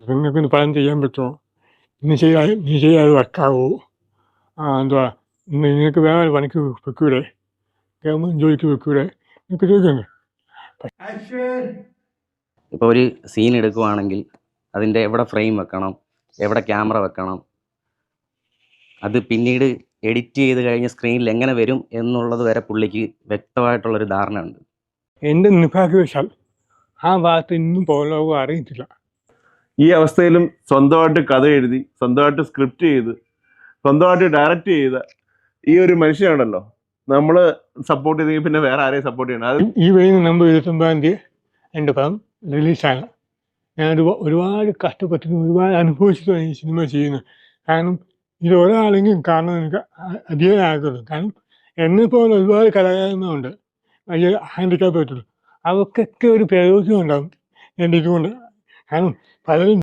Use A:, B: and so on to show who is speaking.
A: നിങ്ങൾക്കൊന്ന് പ്ലാൻ ചെയ്യാൻ പറ്റുമോ? നീ ചെയ്താൽ വർക്കാവോ? എന്തുവാ നിങ്ങൾക്ക് വേറെ ഒരു പണിക്ക് വെക്കൂടെ? ഗവൺമെൻറ് ജോലിക്ക് വെക്കൂടെ? നിങ്ങൾക്ക് ചോദിക്കുന്നു.
B: ഇപ്പോൾ ഒരു സീൻ എടുക്കുവാണെങ്കിൽ അതിൻ്റെ എവിടെ ഫ്രെയിം വെക്കണം, എവിടെ ക്യാമറ വെക്കണം, അത് പിന്നീട് എഡിറ്റ് ചെയ്ത് കഴിഞ്ഞ് സ്ക്രീനിൽ എങ്ങനെ വരും എന്നുള്ളത് വരെ പുള്ളിക്ക് വ്യക്തമായിട്ടുള്ളൊരു ധാരണ ഉണ്ട്.
A: എൻ്റെ നിർഭാഗ്യവശാൽ ആ ഭാഗത്ത് ഇന്നും പോകാൻ അറിയത്തില്ല.
C: ഈ അവസ്ഥയിലും സ്വന്തമായിട്ട് കഥ എഴുതി, സ്വന്തമായിട്ട് സ്ക്രിപ്റ്റ് ചെയ്ത്, സ്വന്തമായിട്ട് ഡയറക്റ്റ് ചെയ്ത ഈ ഒരു മനുഷ്യനാണല്ലോ നമ്മൾ സപ്പോർട്ട് ചെയ്തെങ്കിൽ പിന്നെ വേറെ ആരെയും സപ്പോർട്ട് ചെയ്യണം. അത്
A: ഈ വരുന്ന നവംബർ 29 എൻ്റെ പടം റിലീസാണ്. ഞാനത് ഒരുപാട് കഷ്ടപ്പെട്ടിട്ട് ഒരുപാട് അനുഭവിച്ചിട്ടാണ് ഈ സിനിമ ചെയ്യുന്നത്. കാരണം ഇത് ഒരാളെങ്കിലും കാണാൻ എനിക്ക് അധികം ആഗ്രഹം. കാരണം എന്നെപ്പോലെ ഒരുപാട് കലാകാരന്മാരുണ്ട്, വലിയ ഹാൻഡിക്യാപ്പ് പറ്റുള്ളൂ. അവർക്കൊക്കെ ഒരു പ്രയോജനം ഉണ്ടാകും എൻ്റെ ഇതുകൊണ്ട്. കാരണം പലരും